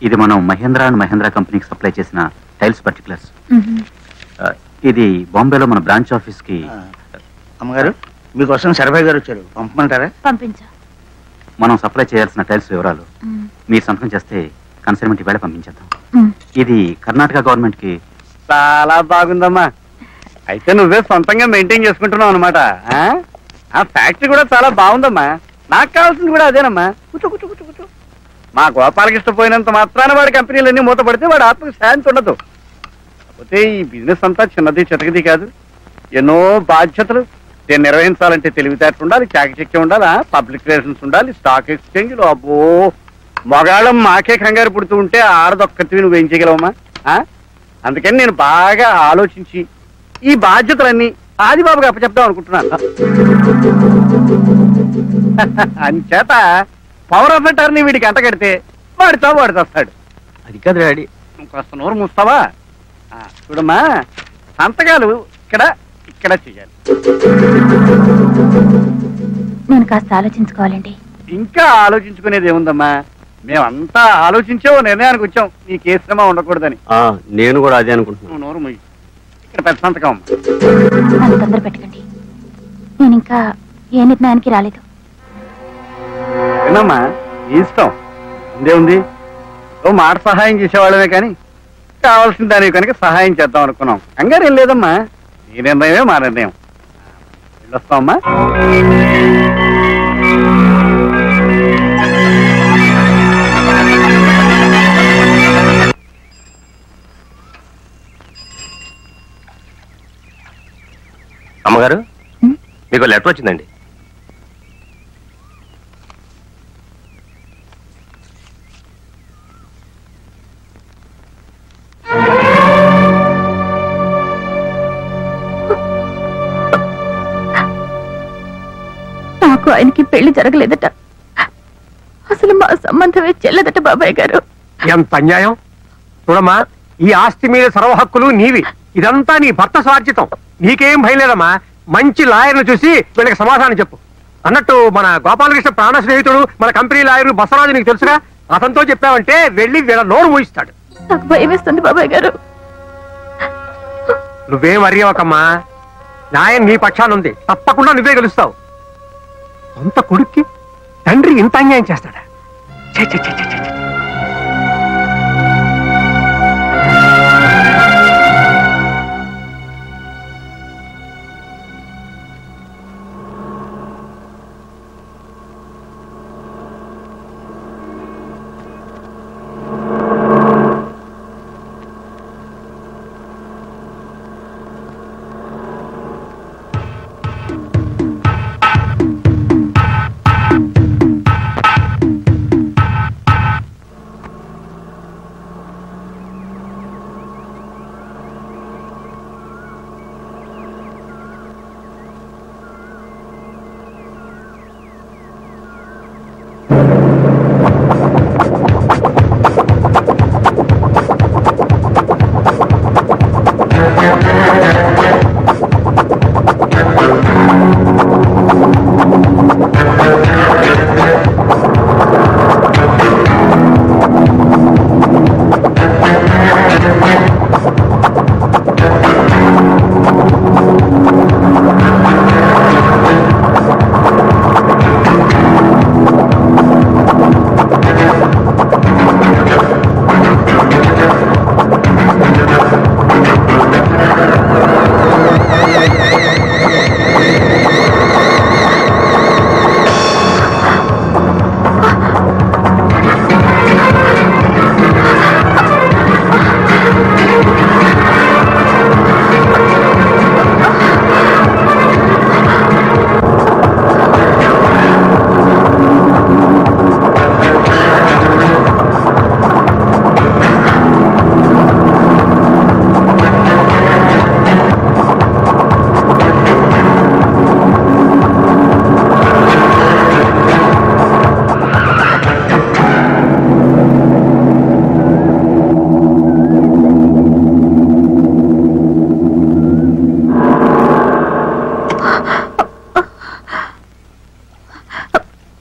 ఇది మనం మహేంద్ర అండ్ మహేంద్ర కంపెనీకి సప్లై చేసిన టైల్స్ పర్టికులర్స్. ఇది బాంబేలో మన బ్రాంచ్ ఆఫీస్ కి. అమ్మగారు మీకోసం సర్వే గారు వచ్చారు, పంపమంటారా? పంపించు. మనం సప్లై చేయాల్సిన టైల్స్ వివరాలు మీరు సంతకం చేస్తే కన్సైన్మెంట్ ఇవాళ పంపించేద్దాం. ఇది కర్ణాటక గవర్నమెంట్ కి. చాలా బాగుందమ్మా. అయితే నువ్వే సొంతంగా మెయింటైన్ చేసుకుంటున్నావు అనమాట. ఆ ఫ్యాక్టరీ కూడా చాలా బాగుందమ్మా. నాకు కావాల్సింది కూడా అదేనమ్మా. కూర్చో కూర్చో కూర్చో కూర్చో. మా గోపాలకృష్ణ పోయినంత మాత్రాన వాడి కంపెనీలన్నీ మూతపడితే వాడి ఆత్మకు శాంతి ఉండదు. కాకపోతే ఈ బిజినెస్ అంతా చిన్నది చితకది కాదు, ఎన్నో బాధ్యతలు. దీన్ని నిర్వహించాలంటే తెలివితేటలు ఉండాలి, చాకచక్యం ఉండాలి, పబ్లిక్ రిలేషన్స్ ఉండాలి, స్టాక్ ఎక్స్చేంజ్లు. అబ్బో, మగాళ్ళం మాకే కంగారు పుడుతూ ఉంటే ఆడదొక్కతివి నువ్వేం చేయగలవమ్మా? అందుకని నేను బాగా ఆలోచించి ఈ బాధ్యతలన్నీ ఆదిబాబుగా అప్పచెప్దాం అనుకుంటున్నాను. అంచేత పవర్ ఆఫ్ అటార్నీ వీడికి అంట కడితే వాడితో వాడు వస్తాడు. అది కాదు డాడీ. నువ్వు కాస్త నోరు మూస్తావా? చూడమ్మా, సంతకాలు ఇక్కడ ఇక్కడ చెయ్యాలి. నేను కాస్త ఆలోచించుకోవాలండి. ఇంకా ఆలోచించుకునేది ఏముందమ్మా, మేమంతా ఆలోచించే ఓ నిర్ణయానికి వచ్చాం, నీకు ఏ శ్రమ ఉండకూడదని. నేను కూడా అదే అనుకుంటున్నాను. నోరు ముయ్యి. ఇక్కడ పెద్ద సంతకం. నన్ను తొందర పెట్టకండి, నేను ఇంకా ఏ నిర్ణయానికి రాలేదు. వినమ్మా, ఇష్టం ఉందే ఉంది. ఓ మాట సహాయం చేసేవాళ్ళమే కానీ కావాల్సిన దానికి కనుక సహాయం చేద్దాం అనుకున్నాం. కంగారు ఏం లేదమ్మా, నీ నిర్ణయమే మా నిర్ణయం. వెళ్ళొస్తామమ్మా. అమ్మగారు, మీకు లెటర్ వచ్చిందండి. నాకు ఆయనకి పెళ్లి జరగలేదట, అసలు మా సంబంధమే చెల్లదట బాబాయ్ గారు. ఎంత అన్యాయం! చూడమ్మా, ఈ ఆస్తి మీద సర్వ హక్కులు నీవి. ఇదంతా నీ భర్త స్వార్జితం. నీకేం భయం లేదమ్మా. మంచి లాయర్ను చూసి వీళ్ళకి సమాధానం చెప్పు. అన్నట్టు మన గోపాలకృష్ణ ప్రాణ స్నేహితుడు, మన కంపెనీ లాయరు బసవరాజు నీకు తెలుసుగా. అతనితో చెప్పావంటే వెళ్ళి వీళ్ళ నోరు మూయిస్తాడు. నాకు భయం వేస్తుంది బాబాయ్ గారు. నువ్వేం అరియవకమ్మా, న్యాయం నీ పక్షానుంది. తప్పకుండా నువ్వే గెలుస్తావు. సొంత కొడుక్కి తండ్రి ఇంత అన్యాయం చేస్తాడా?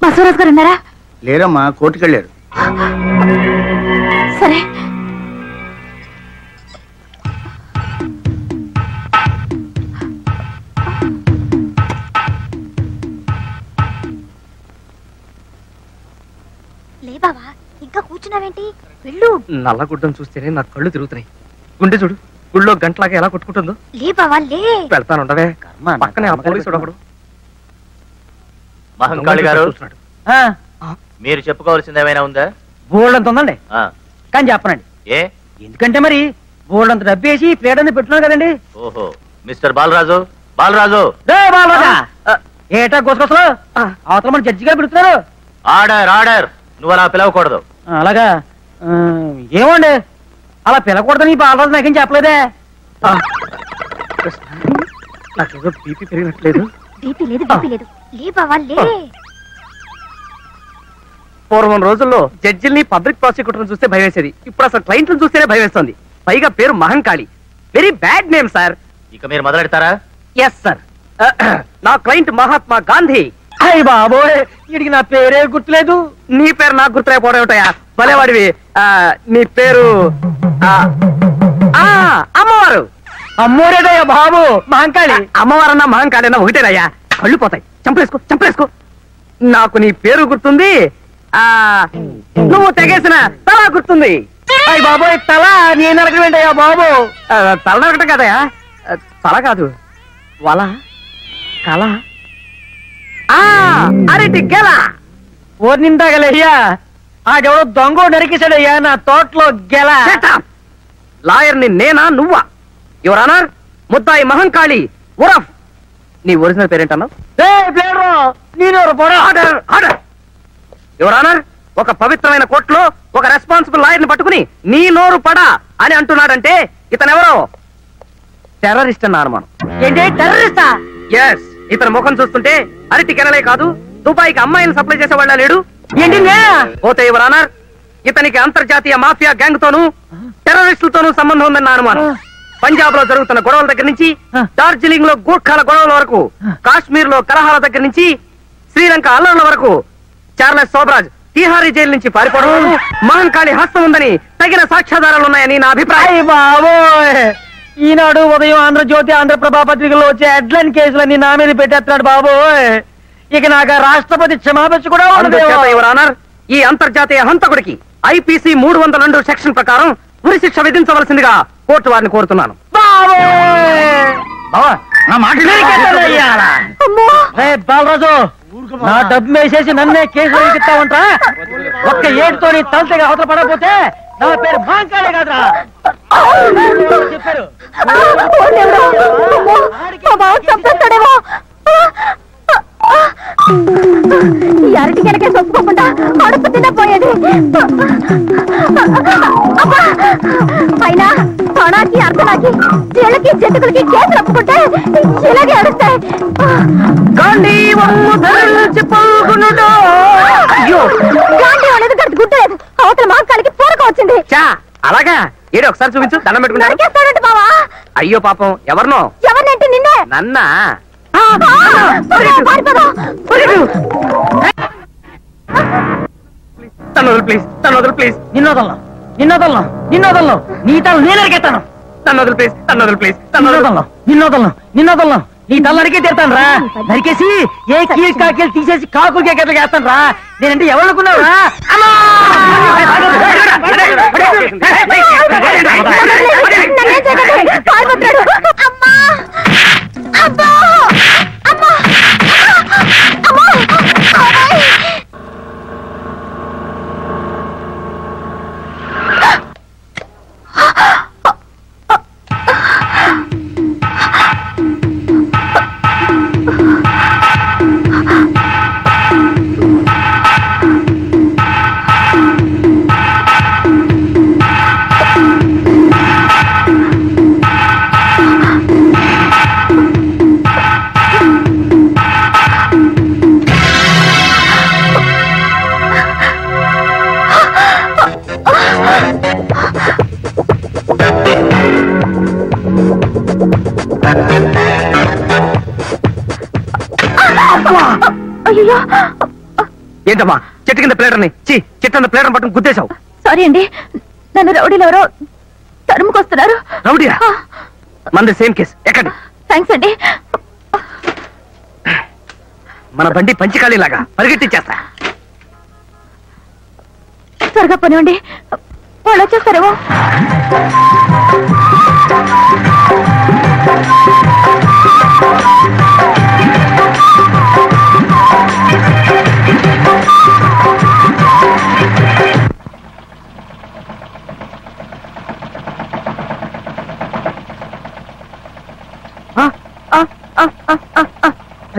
బసవరాజు గారు ఉన్నారా? లేరమ్మా, కోర్టుకెళ్ళారు. సరే. లే బావా, ఇంకా కూర్చున్నావేంటి? వెళ్ళు. నల్ల గుడ్డను చూస్తేనే నా కళ్ళు తిరుగుతున్నాయి. గుండె చూడు, గుళ్ళో గంటలాగా ఎలా కొట్టుకుంటుందో. లే బావా లే. వెళ్తానుండవే. పక్కనే ఆ పోలీసుడు ఒకడు. మహంకాళి గారు, మీరు చెప్పుకోవాల్సింది ఏమైనా ఉందా? బోల్డంత ఉందండి, కానీ చెప్పనండి. ఏ? ఎందుకంటే మరి బోల్డంత డబ్బు వేసి ప్లేట్ అంతా పెట్టున్నాను కదండి. ఓహో, మిస్టర్ బాలరాజు. బాలరాజు, ఏటా గోసుకొసలు అవతల మన జడ్జి గారు పిలుస్తున్నారు. Order order. నువ్వు అలా పిలవకూడదు. అలాగా? ఏమోండి, అలా పిలకూడదని బాలరాజు నాకేం చెప్పలేదే. నాకేదో బీపీ పెరిగినట్లేదు. బీపీ లేదు, బీపీ లేదు. లే బావా లే. పూర్వం రోజుల్లో జడ్జిల్ని పబ్లిక్ ప్రాసిక్యూటర్ని చూస్తే భయం వేసేది. ఇప్పుడు అసలు క్లయింట్లను చూస్తేనే భయం వేస్తుంది. పైగా పేరు Mahankali. Very bad name sir. ఇక మీరు మొదలెడతారా? Yes sir. నా క్లయింట్ మహాత్మా గాంధీ. అయ్య బాబోయ్, వీడికి నా పేరే గుర్తులేదు. నీ పేరు నాకు గుర్తులేకపోవడం ఏమిటయా? భలేవాడివి. నీ పేరు అమ్మవారు. అమ్మోరేదయ్యా బాబు, మహంకాళి. అమ్మవారన్నా మహంకాళి ఒకటేనయ్యా. కళ్ళు పోతాయి. చంపలేసుకో చంపలేసుకో. నాకు నీ పేరు గుర్తుంది, నువ్వు తెగేసిన తల గుర్తుంది. అయ్య బాబోయ్, తల నేను నరకమేంటయ్యా బాబు? తల నరకటం కదయా, తల కాదు, వల, కళ, అరటి గెల. ఓర్నిందాగలయ్యా, ఆడెవడో దొంగ నరికేశాడయ్యా నా తోటలో గెల. లాయర్ని నేనా నువ్వా? యువర్ ఆనర్, ముద్దాయి మహంకాళి ఉరఫ్. నీ ఒరిజినల్ పేరేంటన్నావు? Order order. యువర్ ఆనర్, ఒక పవిత్రమైన కోర్టులో ఒక రెస్పాన్సిబుల్ లాయర్ని పట్టుకుని నీ నోరు పడా అని అంటున్నాడంటే ఇతనెవరో టెర్రరిస్ట్ అన్న అనుమానం. ఏంటి టెర్రరిస్టా? ఎస్. ఇతని ముఖం చూస్తుంటే అరటి కెనలే కాదు, దుబాయ్కి అమ్మాయిని సప్లై చేసేవాళ్ళ లేడు. ఏంటి? పోతే యువర్ ఆనర్, ఇతనికి అంతర్జాతీయ మాఫియా గ్యాంగ్ తోనూ టెర్రరిస్టులతోనూ సంబంధం ఉందన్న అనుమానం. పంజాబ్ లో జరుగుతున్న గొడవల దగ్గర నుంచి డార్జిలింగ్ లో గూర్ఖాల గొడవల వరకు, కాశ్మీర్ లో కలహాల దగ్గర నుంచి శ్రీలంక అల్లర్ల వరకు, చార్లెస్ సోబ్రాజ్ తిహారీ జైలు నుంచి పారిపోవడం మహంకాళి హస్తం ఉందని తగిన సాక్ష్యాధారాలు ఉన్నాయని నా అభిప్రాయం. బాబోయ్, ఈనాడు ఉదయం ఆంధ్రజ్యోతి, ఆంధ్రప్రభ పత్రికల్లో వచ్చే హెడ్లైన్ కేసులన్నీ నా మీద పెట్టేస్తున్నాడు బాబోయ్. ఇక నాకు రాష్ట్రపతి క్షమాపణ కూడా యువర్ ఆనర్, ఈ అంతర్జాతీయ హంతకుడికి ఐపీసీ 302 సెక్షన్ ప్రకారం ఉరి శిక్ష విధించవలసిందిగా కోర్టు వారిని కోరుతున్నాను. బాలరాజు, నా డబ్బు వేసేసి నన్నే కేసు ఎక్కిస్తావంటా? ఒక్క ఏడుతో నీ తలతగా అవతల పడకపోతే నా పేరు మహంకాళి కాదురా చెప్పారు. ఈ అరటి కనుక ఒప్పుకోకుండా అడుపు తినపోయేది. పైన తొణాకి అర్థనాకి చెళ్ళకి జంతుకులకి కేసులు ఒప్పుకుంటే ఇలాగే అడుస్తాయి. గాంధీ అనేది గడి గుడ్డ లేదు. అవతల మహంకాళికి పూరకం వచ్చింది. అలాగా? ఏడు ఒకసారి చూపించు, దండం పెట్టుకుంటాడు. బావా, అయ్యో పాపం, ఎవరినో? ఎవరినంటే నిన్నే. నన్నా? ప్లీజ్, తను వదులు ప్లీజ్. నిన్నోదల్లో నీ తల నేను అరికెత్తాను. తను వదులు ప్లీజ్, ప్లీజ్. నిన్నోదల్లో నీ తల నరికే తీరుతాను రా. నరికేసి ఏ కీలు కాకీలు తీసేసి కాకులు కేకట్లు వేస్తాను రా. నేనంటే ఎవరు అనుకున్నావు రా? ఏంటమ్మా చెట్టు కింద ప్లేటర్ని చెట్టు ఇష్టం ప్లేటం పట్టుకుని గుద్దేశావు. సారీ అండి, నన్ను రౌడీలు ఎవరో తరుముకొస్తున్నారు. రౌడీయా? మనది సేమ్ కేసు. ఎక్కడి? థ్యాంక్స్ అండి. మన బండి పంచికాళీలాగా పరిగెట్టించేస్తా. త్వరగా పనివ్వండి, వాళ్ళు వచ్చేస్తారేమో.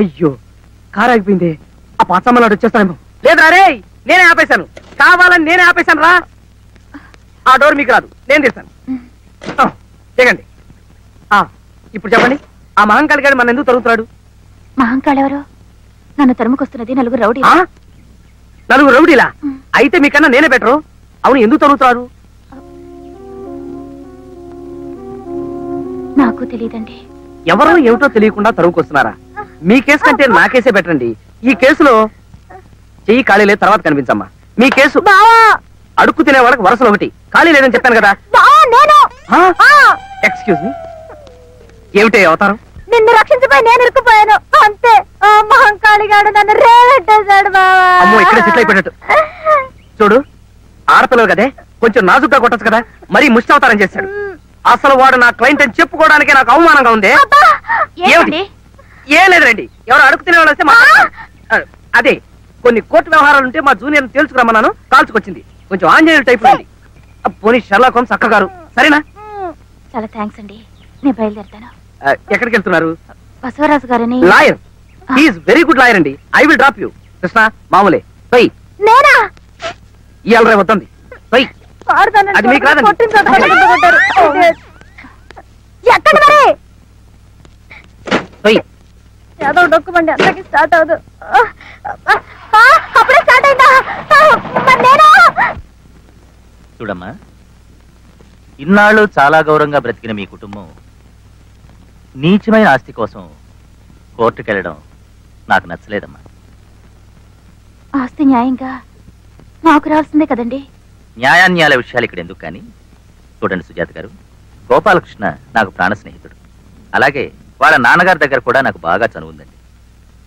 అయ్యో, కారు ఆగిపోయింది. ఆ పాసమ్మలాడు వచ్చేస్తానేమో. లేదా రే, నేనే ఆపేశాను. కావాలని నేనే ఆపేశాను రా. ఆ డోర్ మీకు రాదు, నేను తీస్తాను. దిగండి. ఇప్పుడు చెప్పండి, ఆ మహంకాళి గారు మన ఎందుకు తరుగుతున్నాడు? మహంకాళి ఎవరు? నన్ను తరుముకొస్తున్నది నలుగురు రౌడీ. నలుగురు రౌడీలా? అయితే మీకన్నా నేనే బెటరు. అవును, ఎందుకు తరుగుతున్నారు? నాకు తెలియదండి. ఎవరో ఏమిటో తెలియకుండా తరుగుకొస్తున్నారా? మీ కేసు కంటే నా కేసే బెటర్ అండి. ఈ కేసులో చెయ్యి ఖాళీ లేదు, తర్వాత కనిపించమ్మా. మీ కేసు అడుక్కు తినే వాళ్ళకి వరుసలు ఒకటి, ఖాళీ లేదని చెప్పాను కదా. ఎక్స్క్యూజ్ మీ, ఏమిటే అవతారం? నిన్ను రక్షించబోయి నేను ఇరుక్కుపోయాను అంతే. మహంకాళి గారు నన్ను రేవెట్టేశాడు బావా. అమ్మో, ఇక్కడే సెటిల్ అయిపోయినట్టు. చూడు, ఆడపిల్లలు కదే, కొంచెం నాజుగ్గా కొట్టచ్చు కదా. మరీ ముష్టి అవతారం చేశాడు. అసలు వాడు నా క్లయింట్ అని చెప్పుకోవడానికి నాకు అవమానంగా ఉంది. ఏమిటి? ఏం లేదండి, ఎవరు అడుగు తినేవాళ్ళు వస్తే అదే కొన్ని కోర్టు వ్యవహారాలు ఉంటే మా జూనియర్ తేల్చుకురమ్మన్నాను, కాల్చుకొచ్చింది. కొంచెం ఆంజనేయులు టైప్ ఉంది. పోనీ షర్లాక్ హోమ్స్ అక్క గారు. సరేనా? చాలా థ్యాంక్స్ అండి, నేను బయలుదేరుతాను. ఎక్కడికి వెళ్తున్నారు? బసవరాజు గారని lawyer. He's very good lawyer అండి. I will drop you. Krishna, మామూలే. పోయి నేనా? ఇవాళ రేపు వద్దండి. పోయి. అది మీకు రాదండి. ఎక్కడ మరి? పోయి. ఏదో డొక్కుమండి, అందరికి స్టార్ట్ అవదు. అప్పుడే స్టార్ట్ అయిందా? మరి నేను చూడమ్మా, ఇన్నాళ్ళు చాలా గౌరవంగా బ్రతికిన మీ కుటుంబం నీచమైన ఆస్తి కోసం కోర్టుకెళ్ళడం నాకు నచ్చలేదమ్మా. ఆస్తి న్యాయంగా మాకు రావాల్సిందే కదండి. న్యాయాన్యాల విషయాలు ఇక్కడ ఎందుకు కానీ, చూడండి సుజాత గారు, గోపాలకృష్ణ నాకు ప్రాణ స్నేహితుడు. అలాగే వాళ్ళ నాన్నగారి దగ్గర కూడా నాకు బాగా చనువు ఉందండి.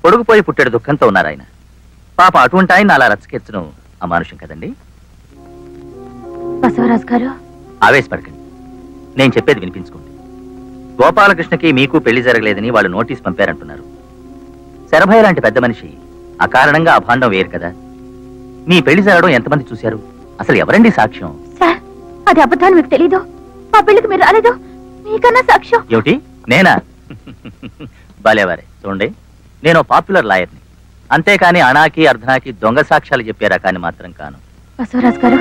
పొడుగుపోయి పుట్టేడు దుఃఖంతో ఉన్నారు ఆయన. పాప అటువంటి ఆయన అలా రచ్చకెచ్చడం అమానుషం కదండి. బసవరాజు గారు, ఆవేశపడకండి, నేను చెప్పేది వినిపించుకోండి. గోపాలకృష్ణకి మీకు పెళ్లి జరగలేదని వాళ్ళు నోటీస్ పంపారంటున్నారు. శరభయ్య లాంటి పెద్ద మనిషి అకారణంగా ఆ భాండం వేరు కదా. మీ పెళ్లి జరగడం ఎంతమంది చూశారు? అసలు ఎవరండి సాక్ష్యం? సార్, అది అబద్ధాన్ని మీకు తెలీదు. మా పెళ్లికి మీరు రాలేదు, మీకన్నా సాక్ష్యం. ఏమిటి, నేనా? బాలేవారే. చూడండి, నేను పాపులర్ లాయర్ని, అంతేకాని అనాకి అర్ధనాకి దొంగ సాక్ష్యాలు చెప్పే రకాన్ని మాత్రం కాను. బసవరాజు గారు,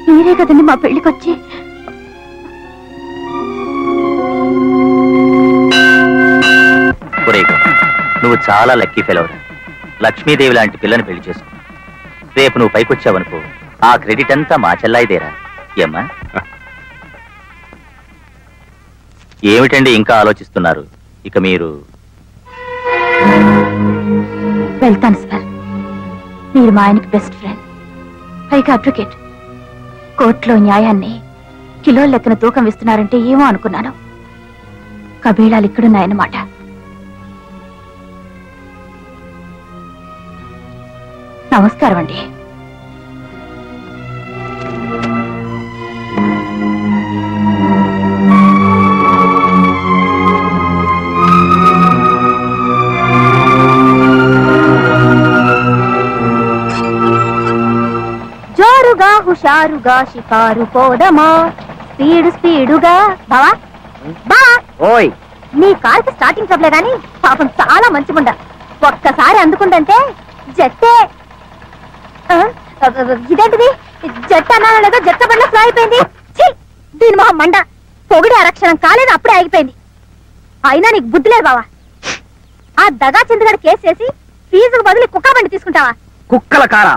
మీరే కదండి మా పెళ్లికి వచ్చి నువ్వు చాలా లక్కీ ఫెలోరా. లక్ష్మీదేవి లాంటి పిల్లని పెళ్లి చేసుకో. రేపు నువ్వు పైకొచ్చావనుకో, ఆ క్రెడిట్ అంతా మా చెల్లాయిదేరా. ఏమ్మా? ఏమిటండి ఇంకా ఆలోచిస్తున్నారు? ఇక మీరు వెళ్తాను సార్. మీరు మా ఆయనకి బెస్ట్ ఫ్రెండ్, పైగా అడ్వకేట్. కోర్టులో న్యాయాన్ని కిలోల లెక్కన తూకం వేస్తున్నారంటే ఏమో అనుకున్నాను. కబీళాలు ఇక్కడున్నాయన్నమాట. నమస్కారం అండి. జోరుగా హుషారుగా షికారు పోదమా, స్పీడు స్పీడుగా. బావా బా, ఓయ్, నీ కారుకి స్టార్టింగ్ ట్రబులే గాని పాపం చాలా మంచిగుండ. ఒక్కసారి అందుకుందంటే జట్టే. ఇదేంటిది, జట్టు అన్నానో లేదో జట్ట బండ్లో ఫ్లో అయిపోయింది. దీని మొహం మండ. పొగిడి అరక్షణం కాలేదు, అప్పుడే ఆగిపోయింది. అయినా నీకు బుద్ధి లేదు బావా. ఆ దగా చంద్రగాడు కేసు చేసి ఫీజుకు బదులు కుక్క బండి తీసుకుంటావా? కుక్కల కారా?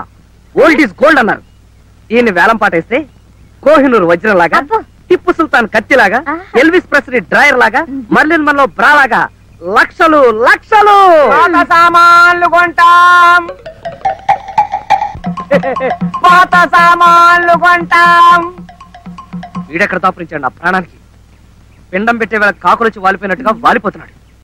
ఓల్డ్ ఈజ్ గోల్డ్ అన్నారు. ఈయన్ని వేలం పాటేస్తే కోహినూరు వజ్రం లాగా, అబ్బో. Tipu Sultan కత్తిలాగా, Elvis Presley dryer లాగా, మర్లిన్ మన్లో బ్రా లాగా లక్షలు లక్షలు సామాన్లు కొంటాం. పాత సామాన్లు కొంటాం. వీడెక్కడ దాపురించాడు నా ప్రాణానికి? పిండం పెట్టే వేళ కాకులొచ్చి వాలిపోయినట్టుగా వాలిపోతున్నాడు.